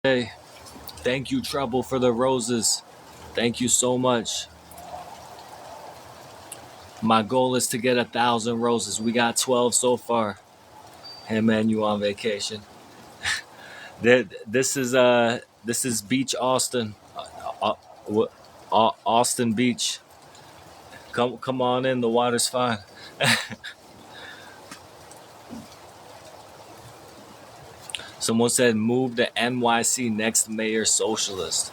Hey, thank you, Trouble, for the roses. Thank you so much. My goal is to get 1,000 roses. We got 12 so far. Hey man, you on vacation? This is Beach Austin, Austin Beach. Come on in. The water's fine. Someone said move to NYC next mayor socialist.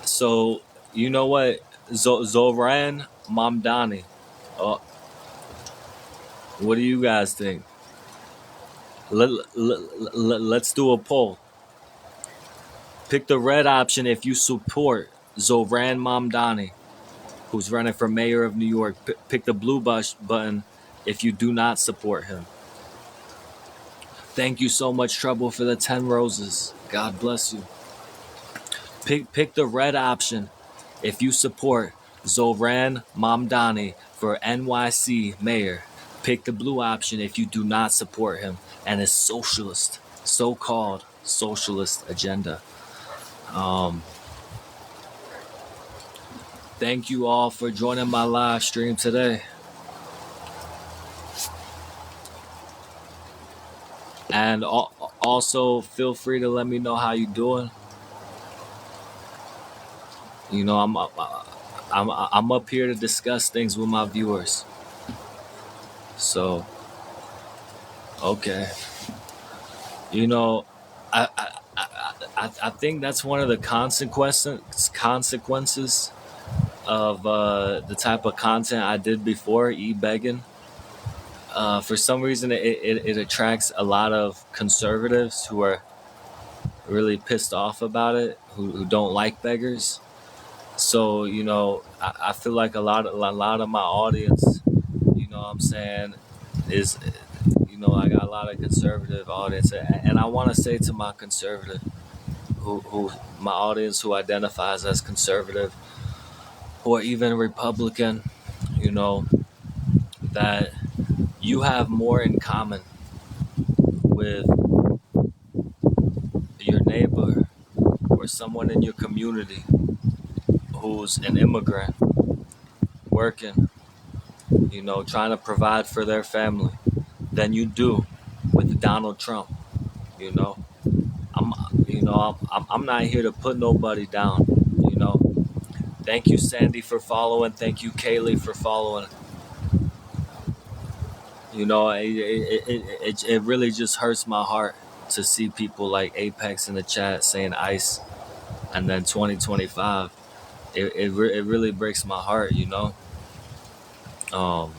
So you know what, Zoran Mamdani. Uh, what do you guys think? Let's do a poll. Pick the red option if you support Zoran Mamdani, who's running for mayor of New York. Pick the blue button if you do not support him. Thank you so much, Trouble, for the 10 roses. God bless you. Pick the red option if you support Zoran Mamdani for NYC mayor. Pick the blue option if you do not support him and his socialist, so-called socialist agenda. Thank you all for joining my live stream today. And also feel free to let me know how you doing. You know, I'm up here to discuss things with my viewers. So, okay. You know, I I think that's one of the consequences of the type of content I did before, e-begging. For some reason, it attracts a lot of conservatives who are really pissed off about it, who don't like beggars. So you know, I feel like a lot of my audience, you know, what I'm saying, is, you know, I got a lot of conservative audience, and I want to say to my conservative, who my audience who identifies as conservative or even Republican, you know, that you have more in common with your neighbor or someone in your community who's an immigrant working, you know, trying to provide for their family than you do with Donald Trump. You know, I'm, I'm not here to put nobody down. You know, thank you, Sandy, for following. Thank you, Kaylee, for following. You know, it really just hurts my heart to see people like Apex in the chat saying ICE and then 2025. It really breaks my heart, you know. Um,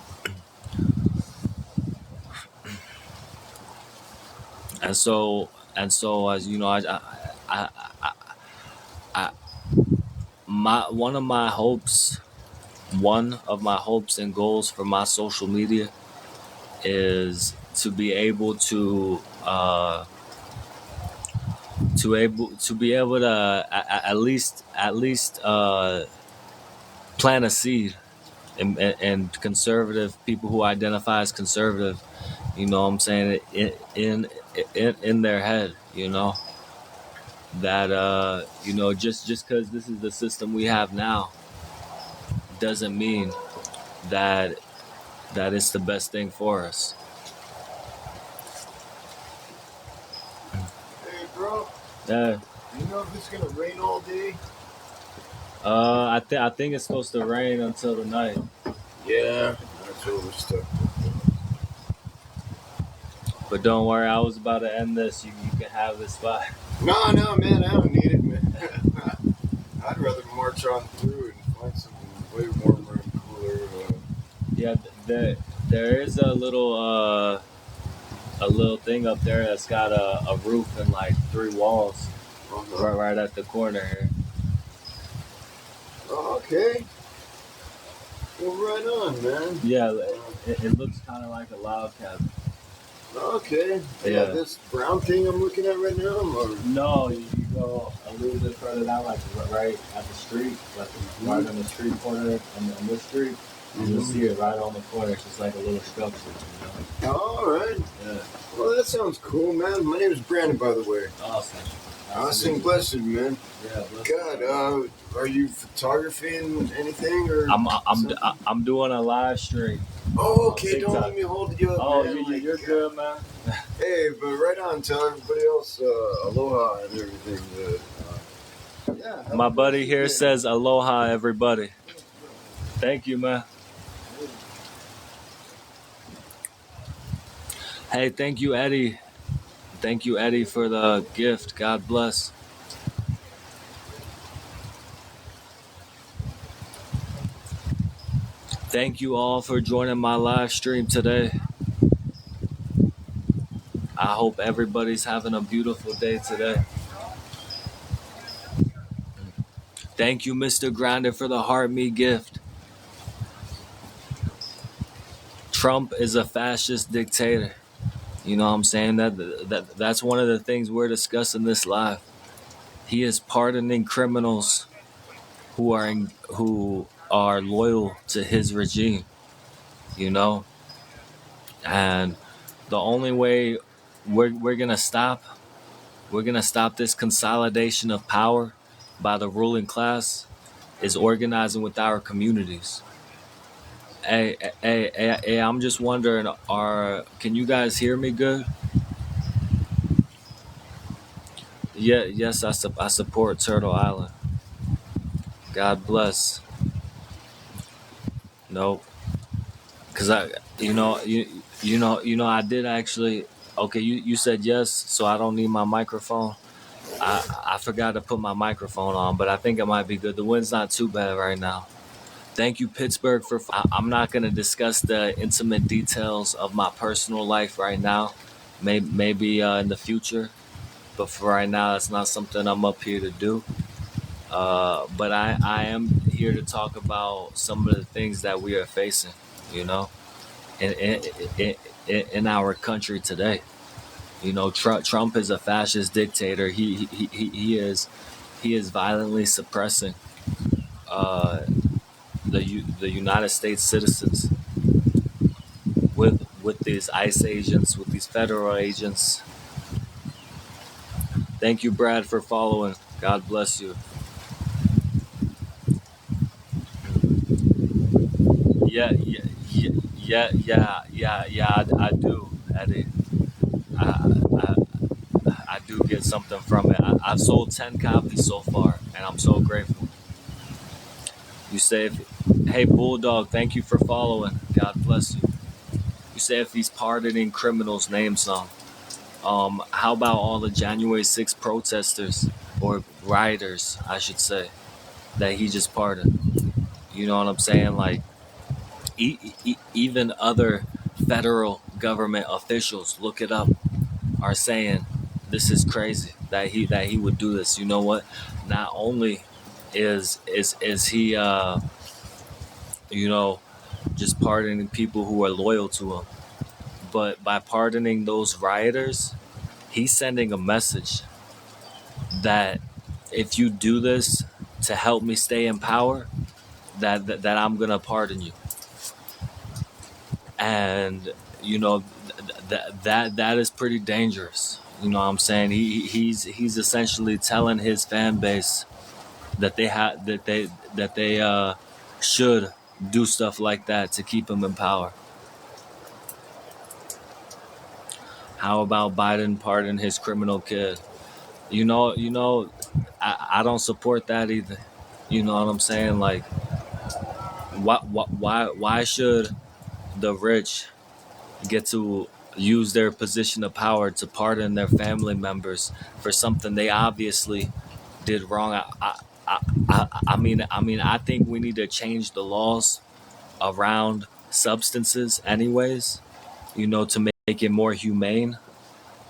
and so as you know, I, I my one of my hopes and goals for my social media is to be able to be able to at least plant a seed and conservative people who identify as conservative, you know what I'm saying, in their head, you know, that you know, just because this is the system we have now doesn't mean that it's the best thing for us. Hey, bro. Yeah. You know if it's gonna rain all day? I think it's supposed to rain until the night. Yeah, that's what we're stuck with. But don't worry, I was about to end this. You can have this spot. No, man, I don't need it, man. I'd rather march on through and find something way warmer and cooler. Yeah, there is a little thing up there that's got a roof and like 3 walls right at the corner here. Oh, okay. Well, right on, man. Yeah, it looks kind of like a log cabin. Okay. Yeah. This brown thing I'm looking at right now? Or... No, you go a little bit further down, like right at the street, like right on the street corner on this street. You'll see it right on the corner. It's just like a little structure, you know? All right. Yeah. Well, that sounds cool, man. My name is Brandon, by the way. Awesome. Awesome question, man. God, are you photographing anything or something? I'm doing a live stream. Oh, okay. Don't let me hold you up, Oh, man. Like, you're good, man. hey, but right on. Tell everybody else aloha and everything. Yeah. Have My a buddy blessed here day. says aloha, everybody. Thank you, man. Hey, thank you, Eddie. Thank you, Eddie, for the gift. God bless. Thank you all for joining my live stream today. I hope everybody's having a beautiful day today. Thank you, Mr. Grinder, for the heart me gift. Trump is a fascist dictator. You know what I'm saying? That's one of the things we're discussing this live. He is pardoning criminals who are loyal to his regime, you know? And the only way we're going to stop this consolidation of power by the ruling class is organizing with our communities. Hey, I'm just wondering, can you guys hear me good? Yeah, yes, I support Turtle Island. God bless. No, because I did actually. Okay, you said yes, so I don't need my microphone. I forgot to put my microphone on, but I think it might be good. The wind's not too bad right now. Thank you, Pittsburgh, for. I'm not going to discuss the intimate details of my personal life right now. Maybe in the future, but for right now, that's not something I'm up here to do. But I am here to talk about some of the things that we are facing, you know, in in our country today. You know, Trump is a fascist dictator. He is violently suppressing uh, the United States citizens with these ICE agents, with these federal agents. Thank you, Brad, for following. God bless you. Yeah, yeah, yeah. I do, Eddie. I, I, I do get something from it. I've sold 10 copies so far, and I'm so grateful. You say, hey, Bulldog, thank you for following. God bless you. You say if he's pardoning criminals, name some. How about all the January 6th protesters or rioters, I should say, that he just pardoned? You know what I'm saying? Like, even other federal government officials, look it up, are saying this is crazy that he would do this. You know what? Not only is he you know just pardoning people who are loyal to him, but by pardoning those rioters, he's sending a message that if you do this to help me stay in power, that I'm gonna pardon you. And you know that is pretty dangerous. You know what I'm saying? He's essentially telling his fan base that they should do stuff like that to keep him in power. How about Biden pardon his criminal kid? I don't support that either. You know what I'm saying? Like, why should the rich get to use their position of power to pardon their family members for something they obviously did wrong? I think we need to change the laws around substances, anyways. To make it more humane.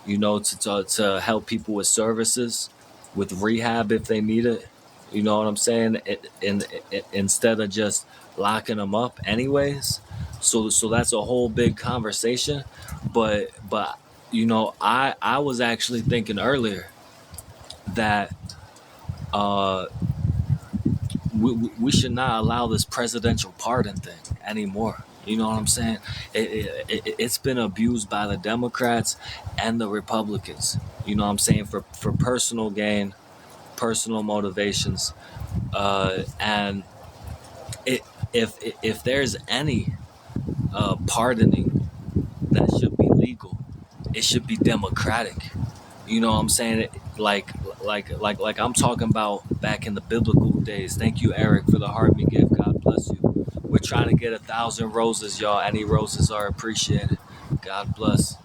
To help people with services, with rehab if they need it. You know what I'm saying? Instead of just locking them up, anyways. So that's a whole big conversation. But I was actually thinking earlier that uh, we should not allow this presidential pardon thing anymore. You know what I'm saying? It's been abused by the Democrats and the Republicans. You know what I'm saying? For personal gain, personal motivations, and it, if there's any pardoning that should be legal, it should be democratic. You know what I'm saying? Like I'm talking about back in the biblical days. Thank you, Eric, for the heart me gift. God bless you. We're trying to get 1,000 roses, y'all. Any roses are appreciated. God bless.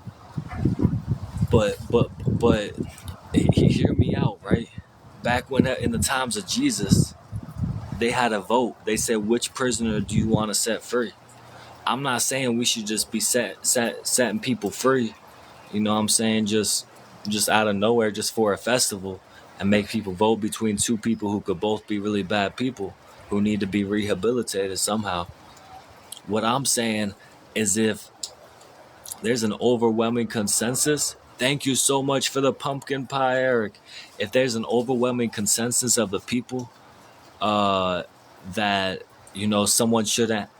But hear me out, right? Back when in the times of Jesus, they had a vote. They said, which prisoner do you want to set free? I'm not saying we should just be setting people free. You know what I'm saying? Just out of nowhere, just for a festival, and make people vote between two people who could both be really bad people who need to be rehabilitated somehow. What I'm saying is if there's an overwhelming consensus, thank you so much for the pumpkin pie, Eric. If there's an overwhelming consensus of the people uh, that someone shouldn't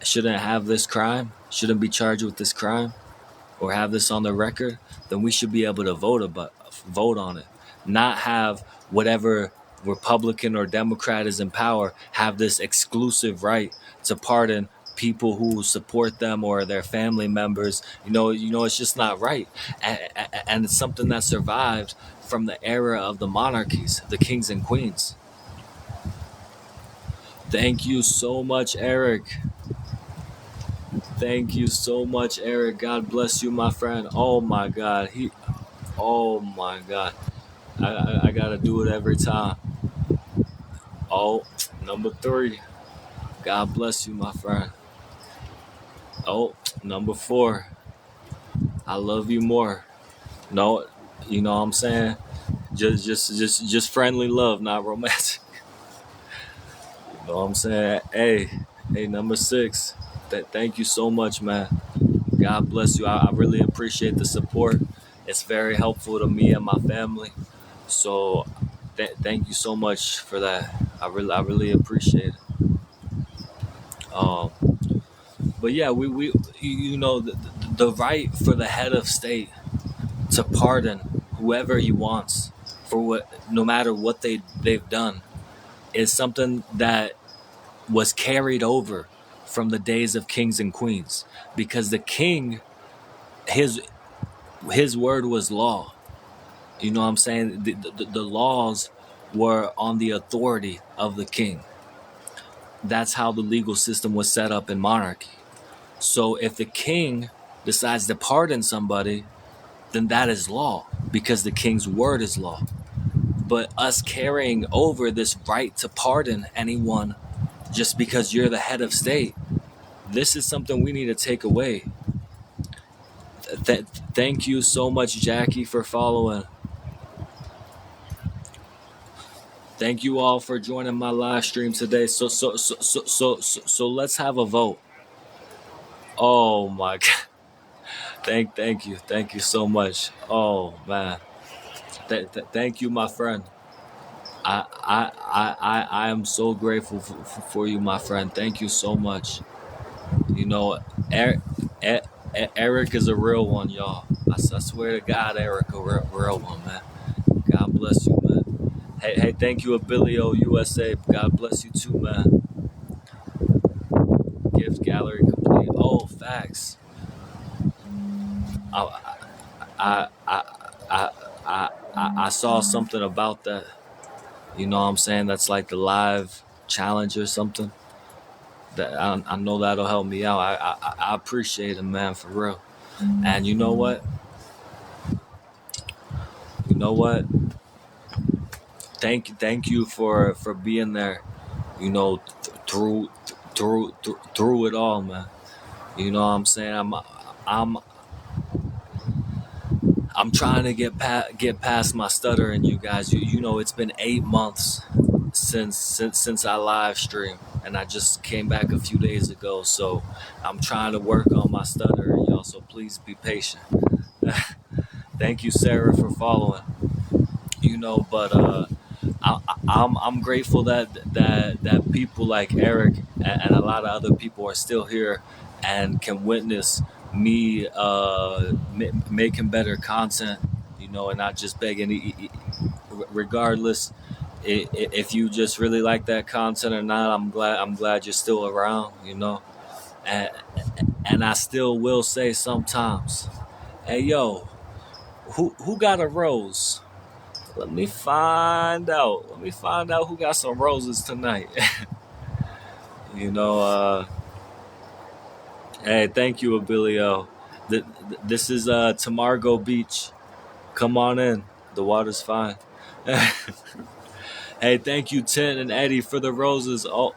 have this crime, shouldn't be charged with this crime, or have this on the record, then we should be able to vote on it, not have whatever Republican or Democrat is in power have this exclusive right to pardon people who support them or their family members. It's just not right, and it's something that survived from the era of the monarchies, the kings and queens. Thank you so much, Eric. Thank you so much, Eric. God bless you, my friend. Oh my God, Oh my God, I gotta do it every time. Oh, number three. God bless you, my friend. Oh, number four. I love you more. No, you know what I'm saying? Just friendly love, not romantic. You know what I'm saying? Hey, number six. Thank you so much, man. God bless you. I really appreciate the support. It's very helpful to me and my family. So, thank you so much for that. I really appreciate it. Um, but yeah, we the right for the head of state to pardon whoever he wants for what, no matter what they've done, is something that was carried over from the days of kings and queens, because the king, his his word was law. You know what I'm saying? The laws were on the authority of the king. That's how the legal system was set up in monarchy. So if the king decides to pardon somebody, then that is law, because the king's word is law. But us carrying over this right to pardon anyone just because you're the head of state, this is something we need to take away. Thank you so much, Jackie, for following. Thank you all for joining my live stream today. So let's have a vote. Oh my God. Thank you so much. Oh man. Thank you, my friend. I am so grateful for you, my friend. Thank you so much. You know, Eric, Eric is a real one, y'all. I swear to God, Eric, a real one, man. God bless you, man. Hey, thank you, Abilio USA. God bless you too, man. Gift gallery complete. Oh, facts. I, I, I, I, I saw something about that. You know what I'm saying? That's like the live challenge or something. That I know that'll help me out. I appreciate it, man, for real. And you know what? You know what? Thank you for being there. You know, through it all, man. You know what I'm saying? I'm I'm trying to get past my stuttering, you guys. You know, it's been 8 months since I live streamed, and I just came back a few days ago. So I'm trying to work on my stuttering, y'all. So please be patient. Thank you, Sarah, for following. But I'm grateful that people like Eric and a lot of other people are still here and can witness me making better content, and not just begging. Regardless, if you just really like that content or not, I'm glad you're still around. And and I still will say sometimes, hey yo, who got a rose? Let me find out. Let me find out who got some roses tonight. you know, uh, hey, thank you, Abilio. This is Tamargo Beach. Come on in. The water's fine. Hey, thank you, Tin and Eddie, for the roses. Oh,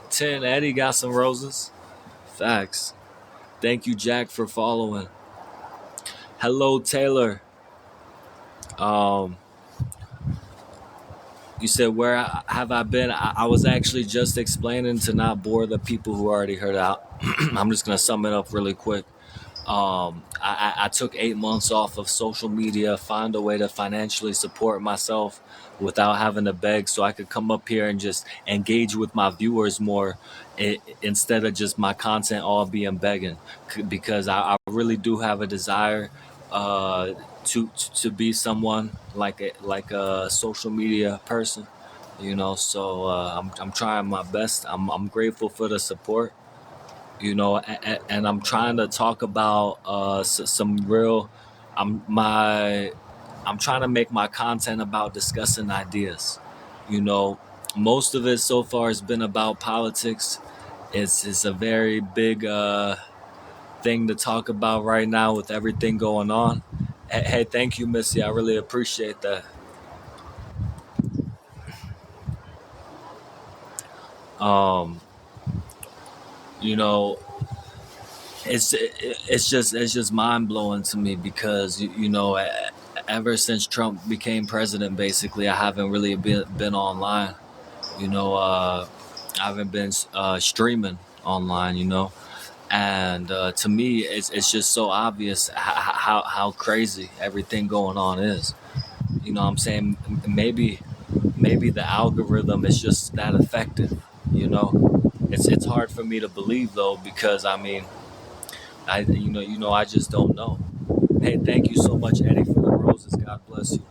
Tin and Eddie got some roses. Facts. Thank you, Jack, for following. Hello, Taylor. Um, you said, where have I been? I was actually just explaining to not bore the people who already heard out. I'm just going to sum it up really quick. I took 8 months off of social media, find a way to financially support myself without having to beg, so I could come up here and just engage with my viewers more, instead of just my content all being begging. Because I really do have a desire uh, to be someone like a social media person, So I'm trying my best. I'm grateful for the support, and I'm trying to talk about some real. I'm my I'm trying to make my content about discussing ideas. You know, Most of it so far has been about politics. It's a very big thing to talk about right now with everything going on. Hey, thank you, Missy. I really appreciate that. Um, you know, it's just mind blowing to me because ever since Trump became president, basically I haven't really been online. You know, I haven't been streaming online. And to me, it's just so obvious how crazy everything going on is. What I'm saying, maybe the algorithm is just that effective. It's hard for me to believe though, because I mean, I just don't know. Hey, thank you so much, Eddie, for the roses. God bless you.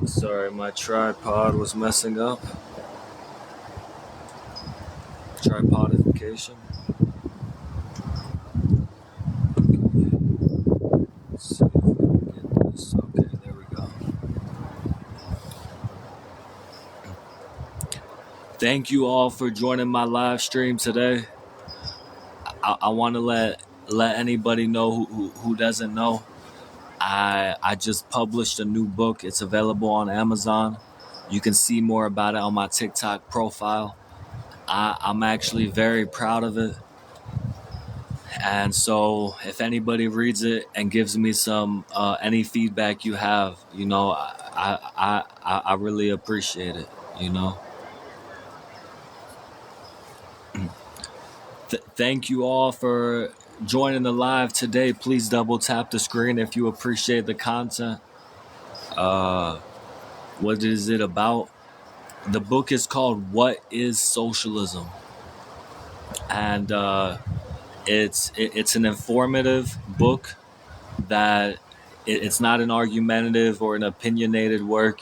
Sorry, my tripod was messing up. Tripodification. Let's see if we can get this. Okay, there we go. Thank you all for joining my live stream today. I want to let anybody know who doesn't know. I just published a new book. It's available on Amazon. You can see more about it on my TikTok profile. I'm actually very proud of it. And so, if anybody reads it and gives me some any feedback you have, I really appreciate it. You know, Thank you all for joining the live today. Please double tap the screen if you appreciate the content. Uh, what is it about? The book is called "What Is Socialism," and it's an informative book that it's not an argumentative or an opinionated work.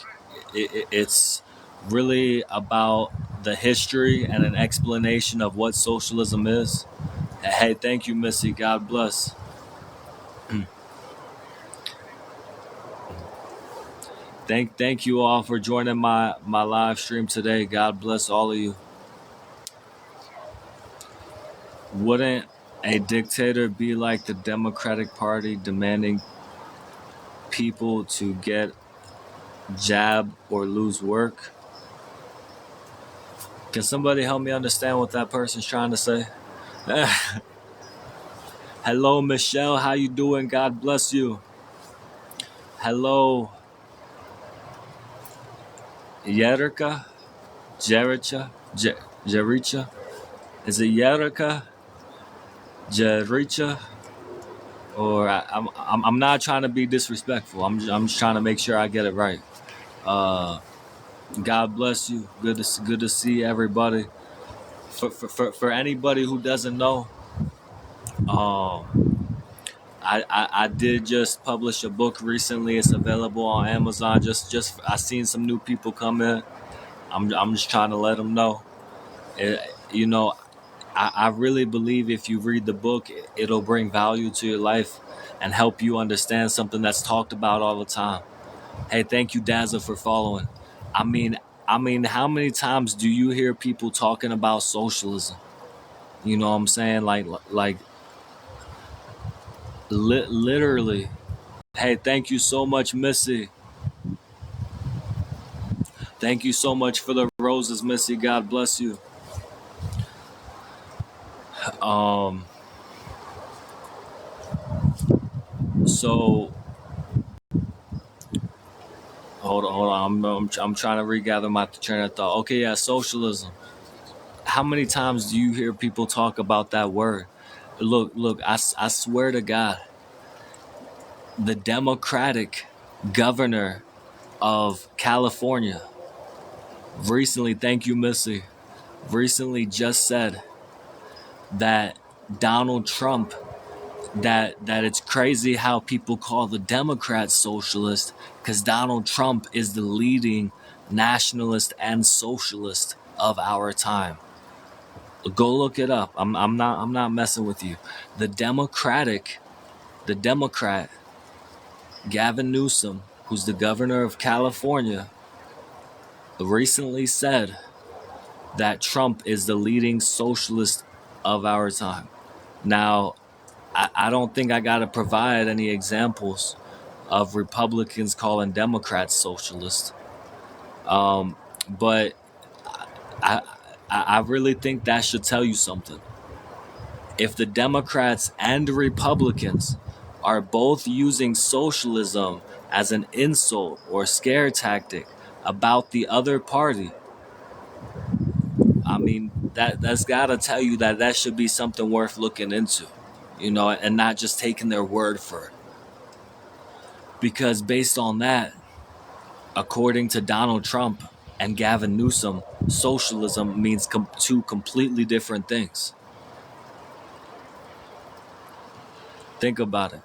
It's really about the history and an explanation of what socialism is. Hey, thank you, Missy. God bless. Thank you all for joining my live stream today. God bless all of you. Wouldn't a dictator be like the Democratic Party, demanding people to get jab or lose work? Can somebody help me understand what that person's trying to say? Hello, Michelle. How you doing? God bless you. Hello, Yerika, Jericha, Jericha. Is it Yerika, Jericha? Or I'm not trying to be disrespectful. I'm just trying to make sure I get it right. Uh, God bless you. Good to see everybody. For anybody who doesn't know, um, I did just publish a book recently. It's available on Amazon. Just I seen some new people come in. I'm just trying to let them know. It, you know, I really believe if you read the book, it'll bring value to your life and help you understand something that's talked about all the time. Hey, thank you, Dazzle, for following. I mean, how many times do you hear people talking about socialism? You know what I'm saying? Like literally. Hey, thank you so much, Missy. Thank you so much for the roses, Missy. God bless you. Um, so hold on. I'm trying to regather my train of thought. Okay, yeah, socialism. How many times do you hear people talk about that word? Look. I swear to God, the Democratic governor of California recently, thank you, Missy, recently just said that Donald Trump, that it's crazy how people call the Democrats socialist because Donald Trump is the leading nationalist and socialist of our time. Go look it up. I'm not messing with you. The the Democrat Gavin Newsom, who's the governor of California, recently said that Trump is the leading socialist of our time. Now, I don't think I got to provide any examples of Republicans calling Democrats socialist. But I, I really think that should tell you something. If the Democrats and Republicans are both using socialism as an insult or scare tactic about the other party, I mean that's got to tell you that that should be something worth looking into, and not just taking their word for it. Because based on that, according to Donald Trump and Gavin Newsom, socialism means two completely different things. Think about it.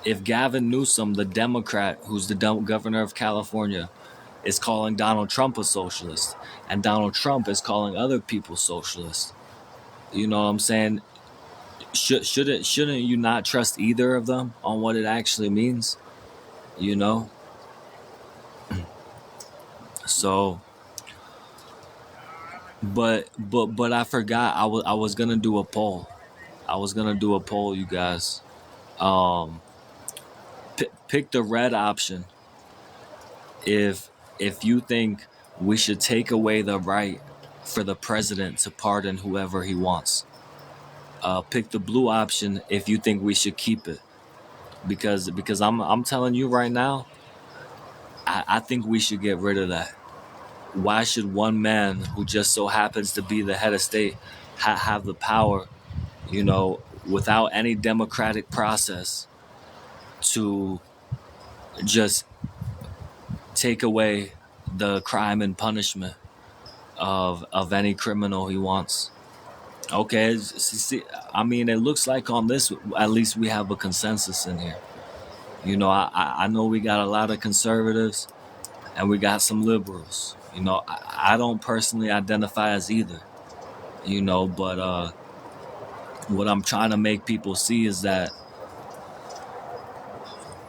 If Gavin Newsom, the Democrat who's the governor of California, is calling Donald Trump a socialist, and Donald Trump is calling other people socialists, you know what I'm saying? Shouldn't you not trust either of them on what it actually means? You know. So, but I forgot. I was gonna do a poll. I was gonna do a poll, you guys. Um, pick the red option if you think we should take away the right for the president to pardon whoever he wants. Pick the blue option if you think we should keep it, because I'm telling you right now, I think we should get rid of that. Why should one man who just so happens to be the head of state have the power, without any democratic process, to just take away the crime and punishment of any criminal he wants? Okay, see, I mean, it looks like on this, at least we have a consensus in here. I know we got a lot of conservatives and we got some liberals. I don't personally identify as either. But what I'm trying to make people see is that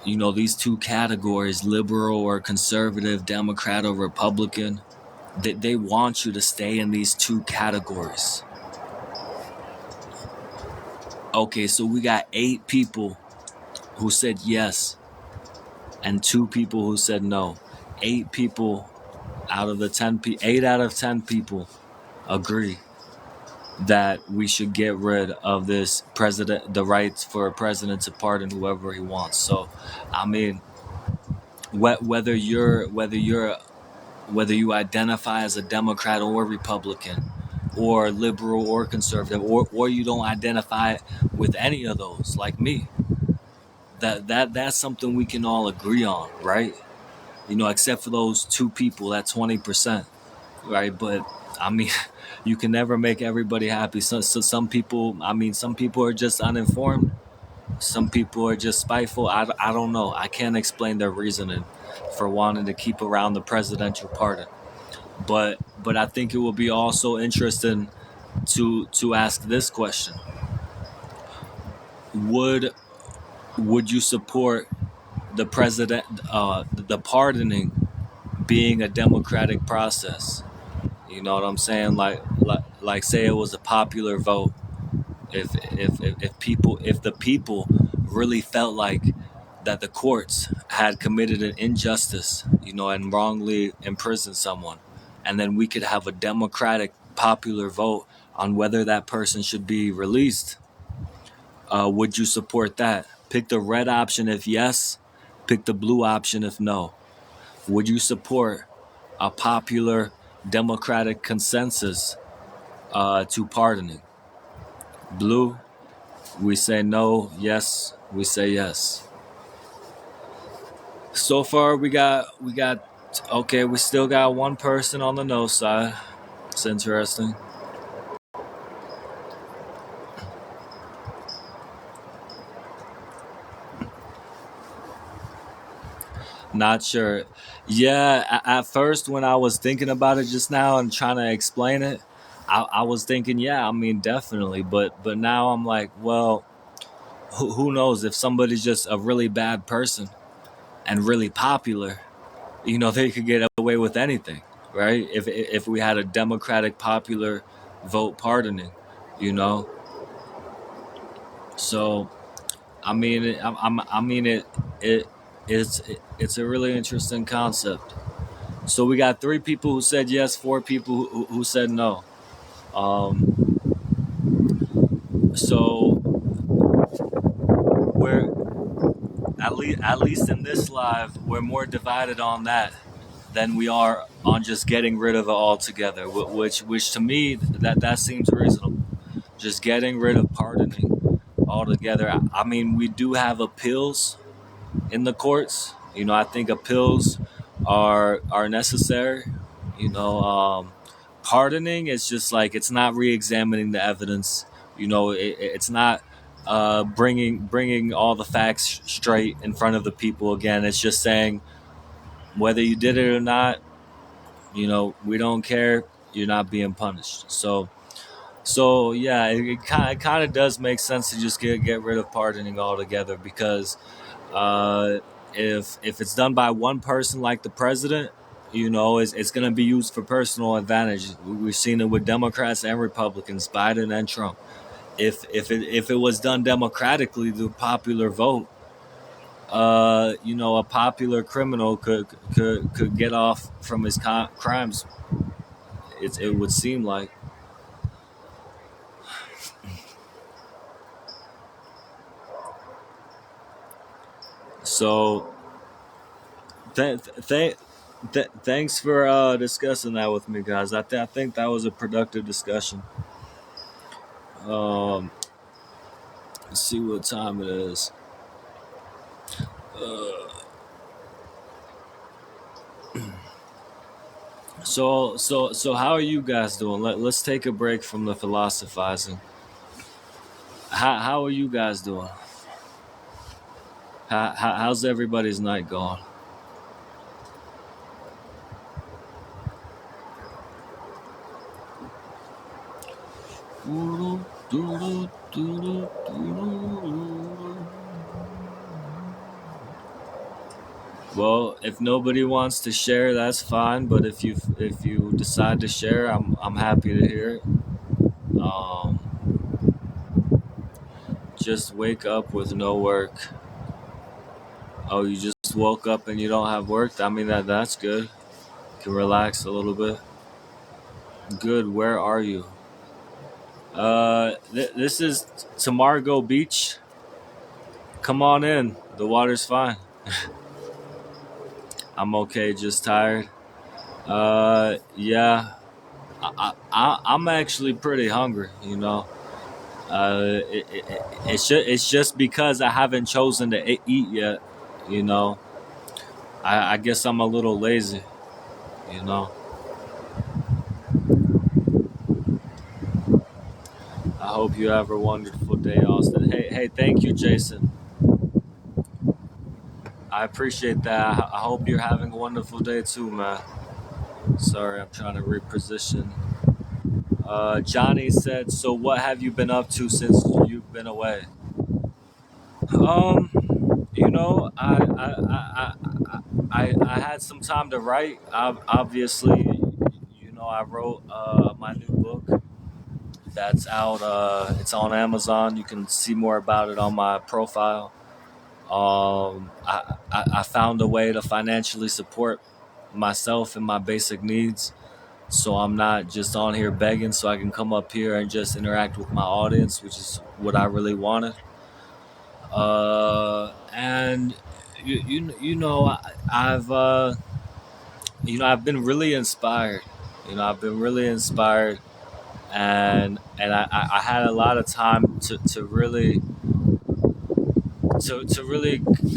these two categories, liberal or conservative, Democrat or Republican, they want you to stay in these two categories. Okay, so we got 8 people who said yes and 2 people who said no. 8 people out of the 8 out of 10 people agree that we should get rid of this president, the rights for a president to pardon whoever he wants. So, I mean, whether you identify as a Democrat or Republican, or liberal or conservative, or you don't identify with any of those, like me, that's something we can all agree on, right? except for those two people, that 20%, right? But I mean, you can never make everybody happy. So some people, some people are just uninformed. Some people are just spiteful. I don't know. I can't explain their reasoning for wanting to keep around the presidential pardon. But I think it will be also interesting to ask this question: Would would you support the pardoning being a democratic process? You know what I'm saying? Like say it was a popular vote. If the people really felt like that the courts had committed an injustice, and wrongly imprisoned someone, and then we could have a democratic popular vote on whether that person should be released. Would you support that? Pick the red option if yes, pick the blue option if no. Would you support a popular democratic consensus to pardoning? Blue, we say no. Yes, we say yes. So far, we got okay. We still got one person on the no side. It's interesting. Not sure. Yeah, at first when I was thinking about it just now and trying to explain it, I was thinking, yeah, definitely. But now I'm like, well, who knows if somebody's just a really bad person and really popular, they could get away with anything, right? If we had a democratic popular vote pardoning, you know. So it it's a really interesting concept. So we got three people who said yes, four people who said no. Um, so we're at least in this live, we're more divided on that than we are on just getting rid of it altogether. Which to me that seems reasonable. Just getting rid of pardoning altogether. We do have appeals in the courts. I think appeals are necessary. You know, pardoning is just like it's not re-examining the evidence. It's not bringing all the facts straight in front of the people again. It's just saying whether you did it or not. We don't care. You're not being punished. So yeah, it kind of does make sense to just get rid of pardoning altogether because uh, if it's done by one person like the president, it's going to be used for personal advantage. We've seen it with Democrats and Republicans, Biden and Trump. If it was done democratically, the popular vote, a popular criminal could get off from his crimes. It would seem like. So thanks for discussing that with me, guys. I think that was a productive discussion. Um, let's see what time it is. So how are you guys doing? Let's take a break from the philosophizing. How are you guys doing? How's everybody's night going? Well, if nobody wants to share, that's fine. But if you decide to share, I'm happy to hear it. Um, just wake up with no work. Oh, you just woke up and you don't have work. That's good. You can relax a little bit. Good. Where are you? This is Tamargo Beach. Come on in. The water's fine. I'm okay. Just tired. Yeah. I'm actually pretty hungry. It's just because I haven't chosen to eat yet. You know. I guess I'm a little lazy, you know. I hope you have a wonderful day, Austin. Hey, thank you, Jason. I appreciate that. I hope you're having a wonderful day too, man. Sorry, I'm trying to reposition. Johnny said, "So what have you been up to since you've been away?" Um, you know, I had some time to write. Obviously, you know, I wrote my new book that's out. It's on Amazon. You can see more about it on my profile. I found a way to financially support myself and my basic needs. So I'm not just on here begging, so I can come up here and just interact with my audience, which is what I really wanted. And you know, I've been really inspired. I've been really inspired, and I had a lot of time to really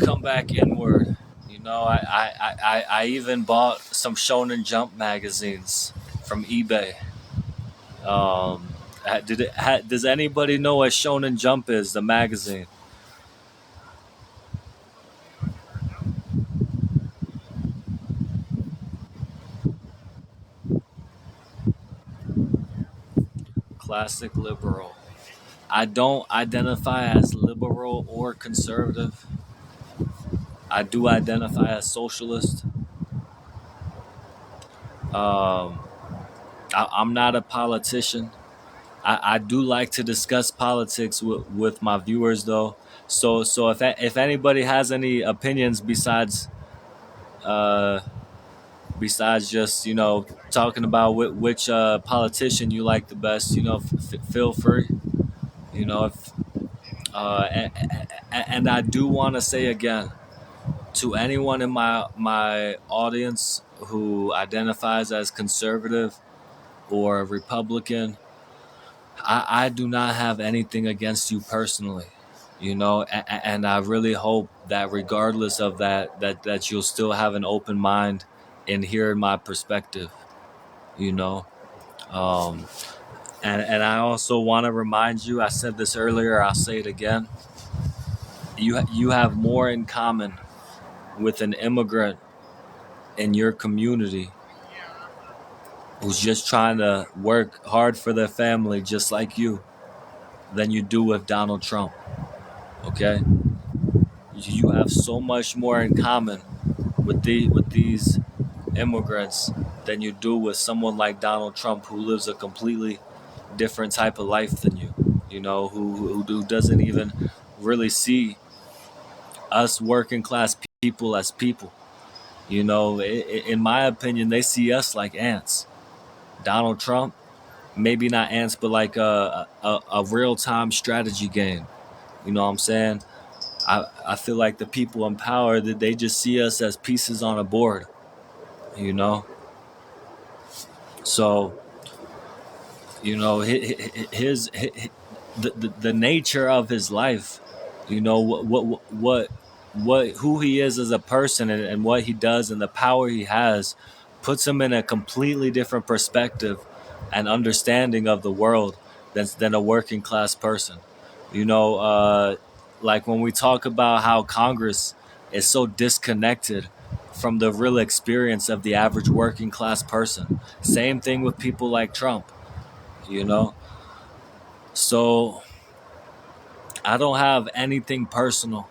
come back inward. I even bought some Shonen Jump magazines from eBay. Um, does anybody know what Shonen Jump is? The magazine, classic liberal. I don't identify as liberal or conservative. I do identify as socialist. Um, I'm not a politician. I do like to discuss politics with my viewers, though. So if anybody has any opinions uh, besides just talking about which politician you like the best, feel free. If and I do want to say again to anyone in my audience who identifies as conservative or Republican, I do not have anything against you personally, and I really hope that regardless of that you'll still have an open mind and hear my perspective, you know. Um, and I also want to remind you, I said this earlier, I'll say it again. You have more in common with an immigrant in your community who's just trying to work hard for their family just like you than you do with Donald Trump. Okay? You have so much more in common with these immigrants than you do with someone like Donald Trump who lives a completely different type of life than you. Who doesn't even really see us working class people as people. In my opinion, they see us like ants. Donald Trump, maybe not ants, but like a real time strategy game. You know what I'm saying? I feel like the people in power that they just see us as pieces on a board. You know, so his the nature of his life, what who he is as a person, and what he does and the power he has puts him in a completely different perspective and understanding of the world than a working class person. you know uh like when we talk about how Congress is so disconnected from the real experience of the average working class person. Same thing with people like Trump, you know so I don't have anything personal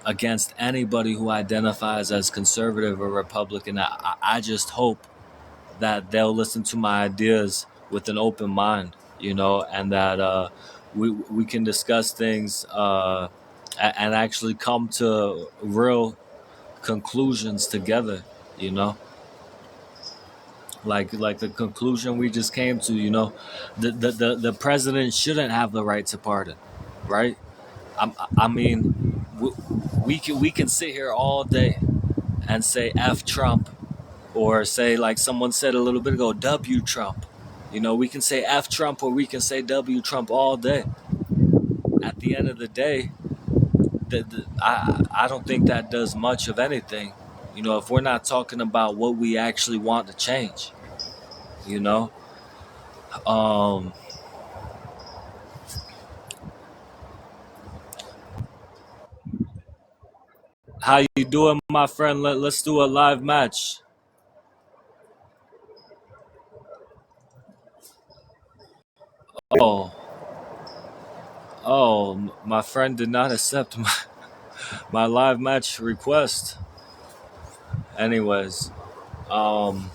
against anybody who identifies as conservative or Republican. I just hope that they'll listen to my ideas with an open mind, and that we can discuss things and actually come to real conclusions together, you know, like the conclusion we just came to. The president shouldn't have the right to pardon, right? I mean, we can sit here all day and say F Trump, or say, like someone said a little bit ago, W Trump. We can say F Trump or we can say W Trump all day. At the end of the day, I don't think that does much of anything. if we're not talking about what we actually want to change, you know. Um, how you doing, my friend? Let's do a live match. Oh, my friend did not accept my live match request. Anyways, um,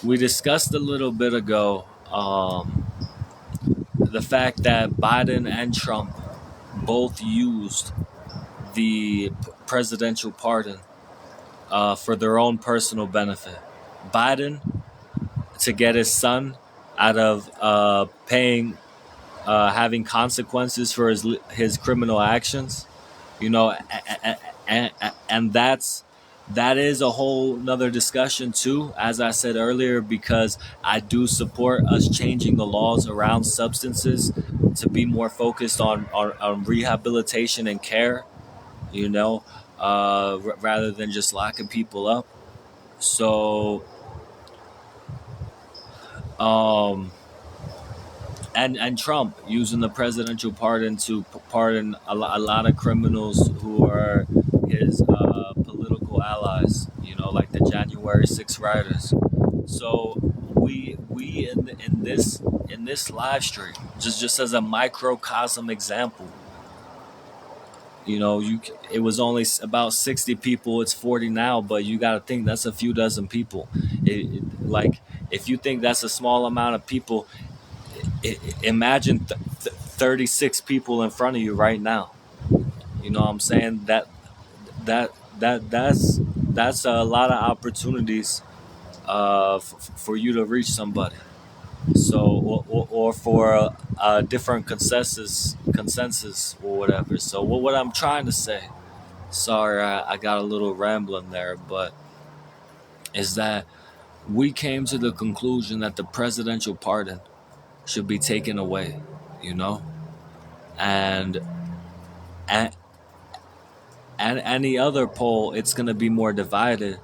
we discussed a little bit ago the fact that Biden and Trump both used the presidential pardon for their own personal benefit. Biden to get his son out of paying, having consequences for his criminal actions, and that is a whole nother discussion too, as I said earlier, because I do support us changing the laws around substances to be more focused on rehabilitation and care, rather than just locking people up. So, um, and Trump using the presidential pardon to pardon a lot of criminals who are his political allies, like the January 6 rioters. So we in this live stream, just as a microcosm example, it was only about 60 people. It's 40 now, but you got to think that's a few dozen people. Like, if you think that's a small amount of people, imagine 36 people in front of you right now. You know what I'm saying? That that's a lot of opportunities for you to reach somebody. So, or for a different consensus or whatever. So what I'm trying to say, sorry, I got a little rambling there, but is that we came to the conclusion that the presidential pardon should be taken away, you know, and and, and any other poll, it's going to be more divided,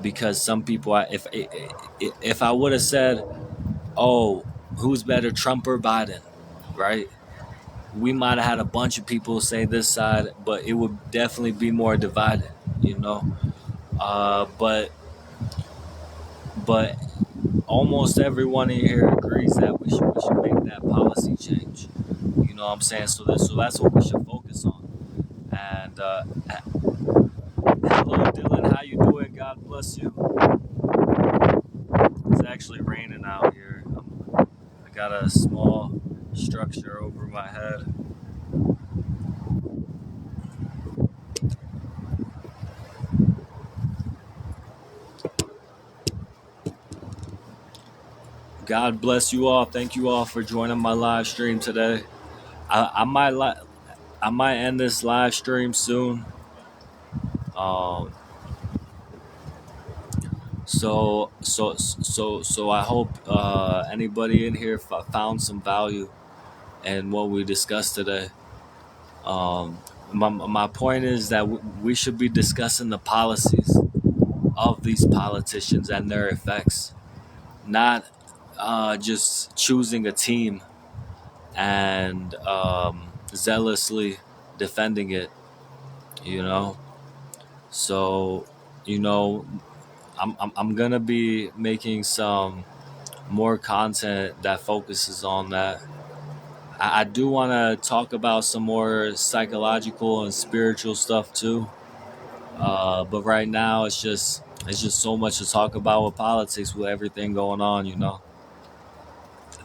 because some people, if I would have said, oh, who's better, Trump or Biden, right? We might have had a bunch of people say this side, but it would definitely be more divided, you know. But almost everyone in here agrees that we should make that policy change. You know what I'm saying? So that's what we should focus on. And hello, Dylan. How you doing? God bless you. It's actually raining out here. I got a small structure over my head. God bless you all. Thank you all for joining my live stream today. I might end this live stream soon. Um, so I hope anybody in here found some value in what we discussed today. Um, my point is that we should be discussing the policies of these politicians and their effects, not just choosing a team and zealously defending it. You know, so you know, I'm gonna be making some more content that focuses on that. I do want to talk about some more psychological and spiritual stuff too. But right now, it's just so much to talk about with politics, with everything going on.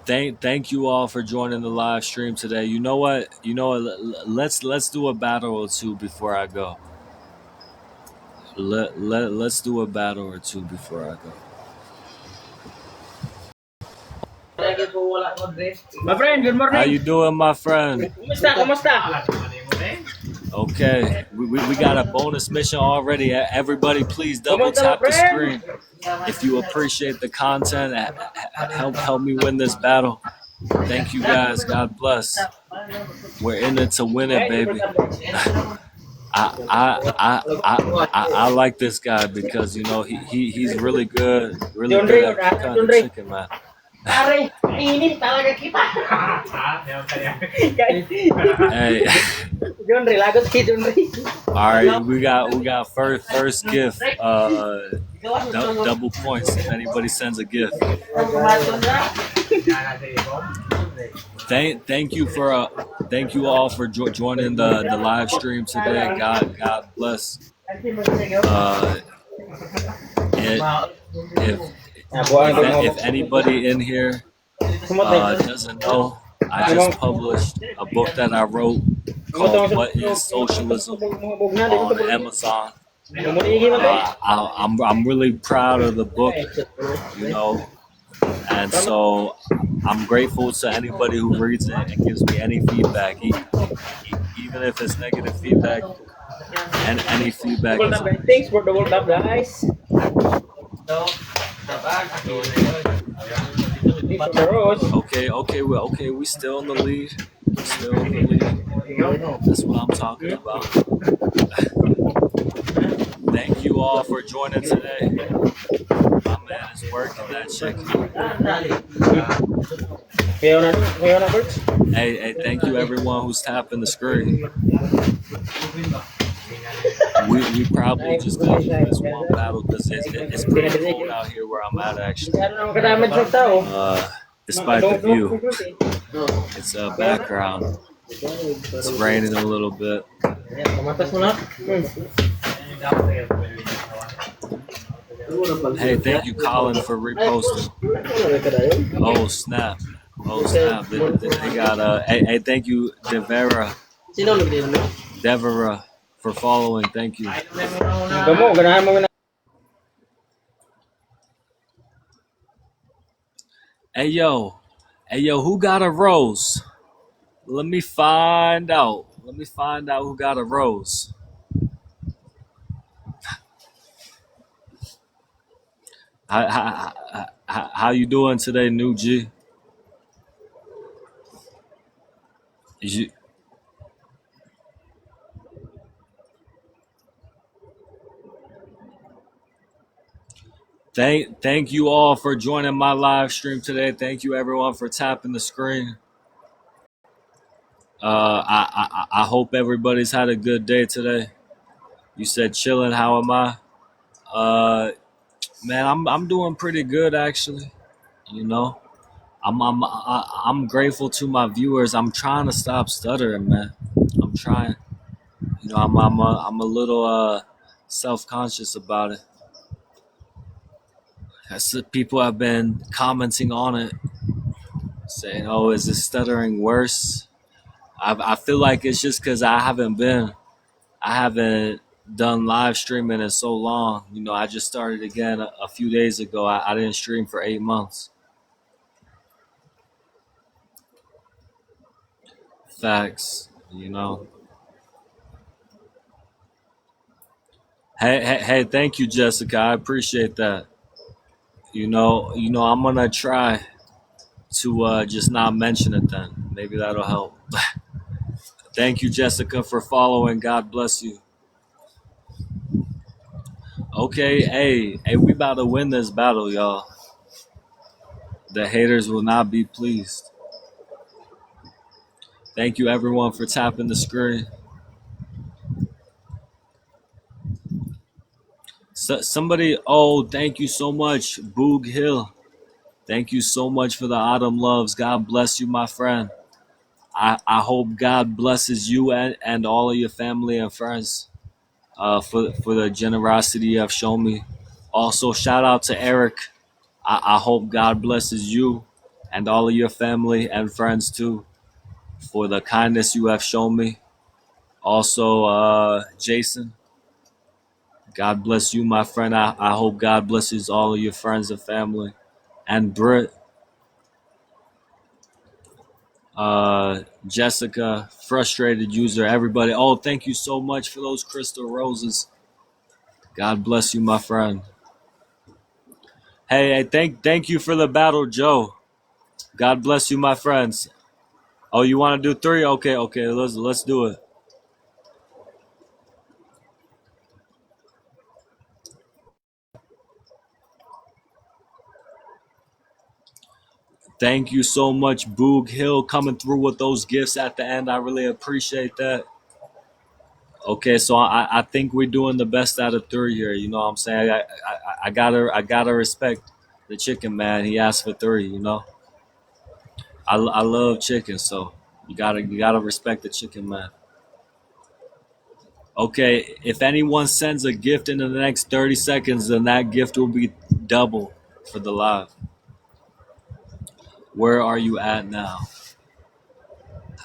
Thank you all for joining the live stream today. You know what? Let's do a battle or two before I go. Let's do a battle or two before I go. My friend, good How morning. you doing, my friend? Kumusta? Kumusta? Okay, we got a bonus mission already. Everybody, please double Kumusta, my tap the friend? screen if you appreciate the content. Help me win this battle. Thank you guys. God bless. We're in it to win it, baby. I like this guy because he's really John good Ray at udah, cooking John the Ray. chicken, man. Are, ini talaga kita. Hey, John Ray, lagot si John Ray. all right, we got first gift. Double points if anybody sends a gift. Thank you thank you all for joining the live stream today. God bless. It, if if anybody in here doesn't know, I just published a book that I wrote called "What Is Socialism" on Amazon. I'm really proud of the book, and so I'm grateful to anybody who reads it and gives me any feedback, even if it's negative feedback. And any feedback is Thanks for appreciated. the world up, guys. Okay, we still in the lead. We still in the lead. That's what I'm talking about. Thank you all for joining today. My man is working that chicken. Hey, thank you everyone who's tapping the screen. We probably just gonna do this one battle because it's pretty cold out here where I'm at actually. Despite the view, it's a background. It's raining a little bit. Hey, thank you, Colin, for reposting. Oh snap! Oh snap! They got Hey, thank you, Devera, for following. Thank you. Hey yo, who got a rose? Let me find out. Who got a rose. How you doing today, New G? You, thank you all for joining my live stream today. Thank you everyone for tapping the screen. I hope everybody's had a good day today. You said chilling. How am I? Man, I'm doing pretty good actually. You know, I'm grateful to my viewers. I'm trying to stop stuttering, man. I'm trying. I'm a little self conscious about it. People have been commenting on it, saying, "Oh, is this stuttering worse?" I feel like it's just because I haven't done live streaming in so long. I just started again a few days ago. I didn't stream for 8 months. Facts. Hey, thank you, Jessica. I appreciate that. I'm gonna try to just not mention it then. Maybe that'll help. Thank you, Jessica, for following. God bless you. Okay, hey, we about to win this battle, y'all. The haters will not be pleased. Thank you, everyone, for tapping the screen. Thank you so much, Boog Hill. Thank you so much for the autumn loves. God bless you, my friend. I hope God blesses you and all of your family and friends for the generosity you have shown me. Also, shout out to Eric. I hope God blesses you and all of your family and friends too for the kindness you have shown me. Also, Jason, God bless you, my friend. I hope God blesses all of your friends and family. And Britt, Jessica, frustrated user, everybody. Oh, thank you so much for those crystal roses. God bless you, my friend. Hey, thank you for the battle, Joe. God bless you, my friends. Oh, you want to do 3? Okay, let's do it. Thank you so much, Boog Hill, coming through with those gifts at the end. I really appreciate that. Okay, so I think we're doing the best out of three here. You know what I'm saying? I gotta respect the chicken man. He asked for three. You know, I love chicken, so you gotta respect the chicken man. Okay, if anyone sends a gift in the next 30 seconds, then that gift will be double for the live. Where are you at now?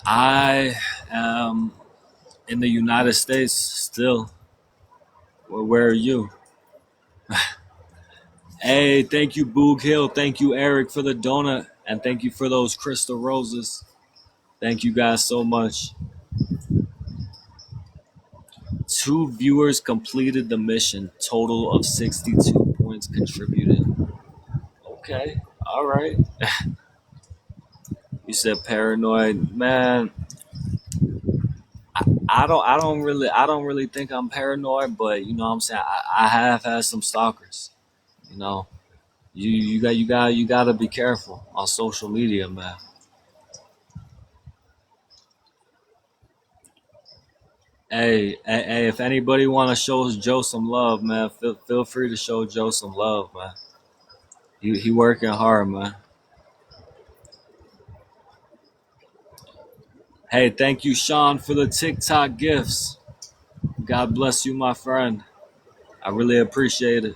I am in the United States still. Where are you? Hey, thank you, Boog Hill. Thank you, Eric, for the donut. And thank you for those crystal roses. Thank you guys so much. Two viewers completed the mission, total of 62 points contributed. Okay, all right. You said paranoid, man. I don't really think I'm paranoid, but you know what I'm saying. I have had some stalkers. You know, you gotta be careful on social media, man. Hey, if anybody want to show Joe some love, man, feel free to show Joe some love, man. He working hard, man. Hey, thank you, Sean, for the TikTok gifts. God bless you, my friend. I really appreciate it.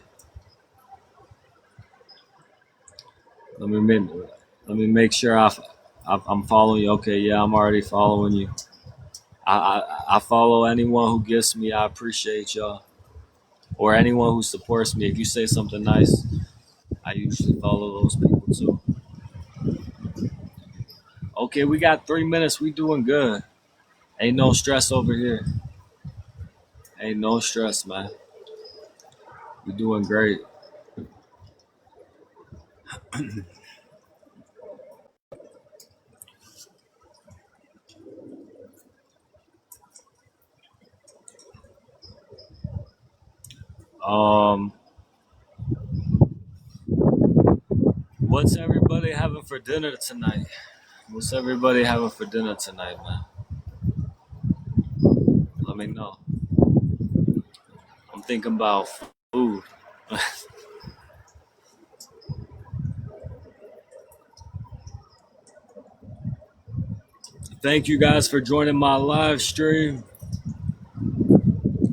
Let me make, let me make sure I'm following you. Okay, yeah, I'm already following you. I follow anyone who gifts me. I appreciate y'all, or anyone who supports me. If you say something nice, I usually follow those people too. Okay, we got 3 minutes. We doing good. Ain't no stress over here. Ain't no stress, man. We doing great. Um, what's everybody having for dinner tonight? What's everybody having for dinner tonight, man? Let me know. I'm thinking about food. Thank you guys for joining my live stream.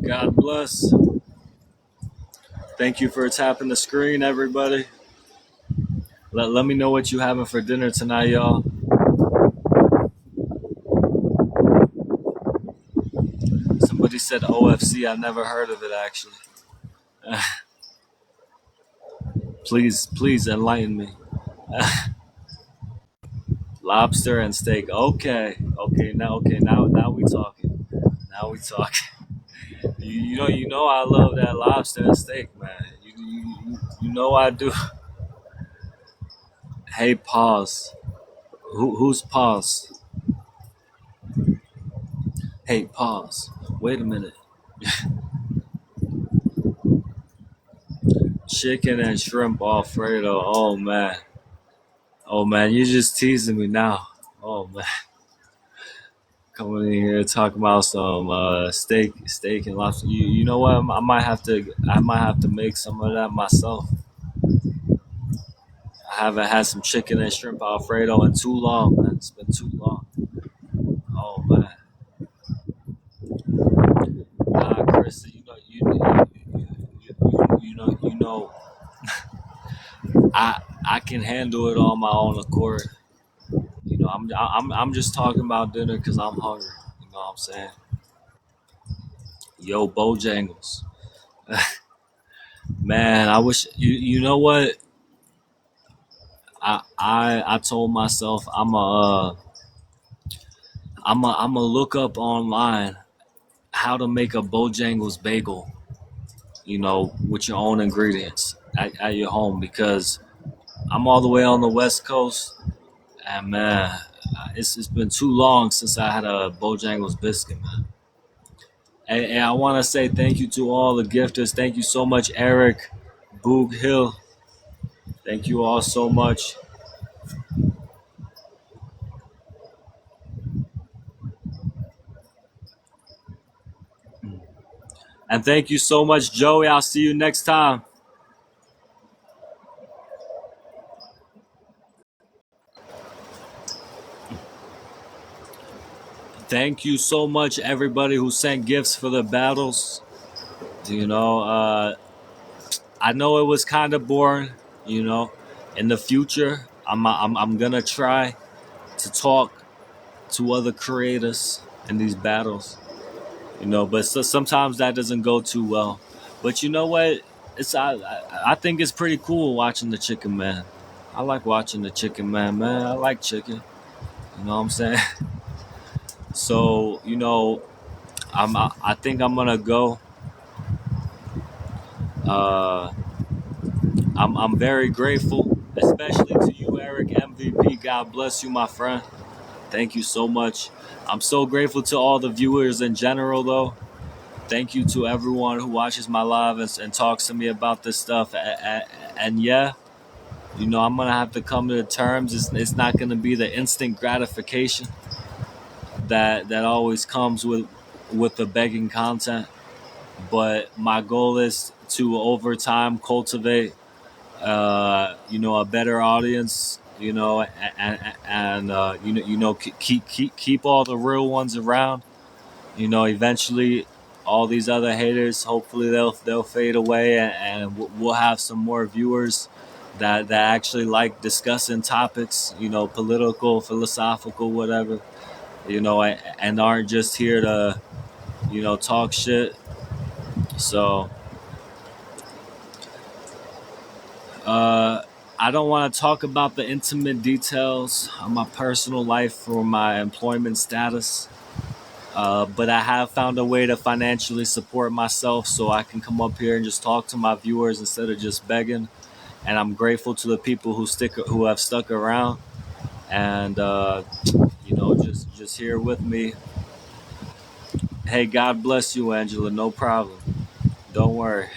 God bless. Thank you for tapping the screen, everybody. Let me know what you having for dinner tonight, y'all. Somebody said OFC. I never heard of it actually. Please enlighten me. Lobster and steak. Okay, now we talking. Now we talking. You know I love that lobster and steak, man. You know I do. Hey, pause. Who's pause? Hey, pause. Wait a minute. Chicken and shrimp Alfredo. Oh man, you're just teasing me now. Oh man, coming in here talking about some steak and lobster. You know what? I might have to make some of that myself. I haven't had some chicken and shrimp Alfredo in too long, man. It's been too long. Oh man, nah, Chris, you know, I can handle it on my own accord. You know, I'm just talking about dinner because I'm hungry. You know what I'm saying? Yo, Bojangles, man. I wish you know what I told myself I'm a look up online how to make a Bojangles bagel. You know, with your own ingredients at your home because I'm all the way on the West Coast, and man, it's been too long since I had a Bojangles biscuit, man. And I want to say thank you to all the gifters. Thank you so much, Eric, Boog Hill. Thank you all so much. And thank you so much, Joey. I'll see you next time. Thank you so much, everybody who sent gifts for the battles. You know, I know it was kind of boring. You know, in the future, I'm gonna try to talk to other creators in these battles. You know, but sometimes that doesn't go too well. But you know what? I think it's pretty cool watching the Chicken Man. I like watching the Chicken Man, man. I like chicken. You know what I'm saying? So you know, I think I'm gonna go. Uh, I'm very grateful, especially to you, Eric MVP. God bless you, my friend. Thank you so much. I'm so grateful to all the viewers in general, though. Thank you to everyone who watches my live and talks to me about this stuff. And yeah, you know, I'm gonna have to come to the terms. It's not gonna be the instant gratification that always comes with the begging content. But my goal is to over time cultivate, you know, a better audience. You know, and you know, keep all the real ones around. You know, eventually, all these other haters, hopefully they'll fade away, and we'll have some more viewers that actually like discussing topics. You know, political, philosophical, whatever. You know, and aren't just here to talk shit. So uh, I don't want to talk about the intimate details of my personal life or my employment status. But I have found a way to financially support myself so I can come up here and just talk to my viewers instead of just begging. And I'm grateful to the people who have stuck around and you know just here with me. Hey, God bless you, Angela. No problem. Don't worry.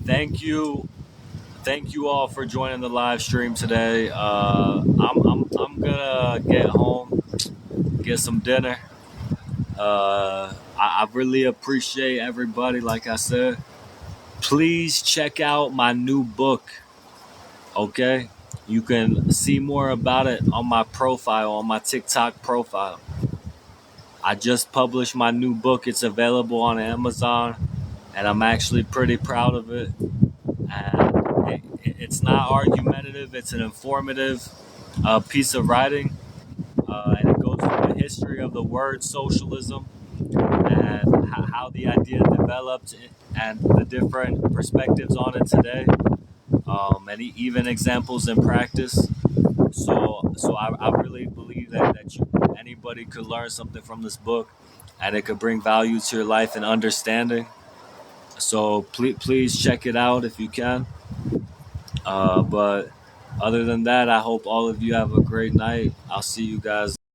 Thank you. Thank you all for joining the live stream today. I'm gonna get home, get some dinner. I really appreciate everybody. Like I said, please check out my new book. Okay, you can see more about it on my profile, on my TikTok profile. I just published my new book. It's available on Amazon, and I'm actually pretty proud of it. And it's not argumentative. It's an informative piece of writing, and it goes through the history of the word socialism and how the idea developed and the different perspectives on it today, and even examples in practice. So I really believe that anybody could learn something from this book, and it could bring value to your life and understanding. So please check it out if you can. But other than that, I hope all of you have a great night. I'll see you guys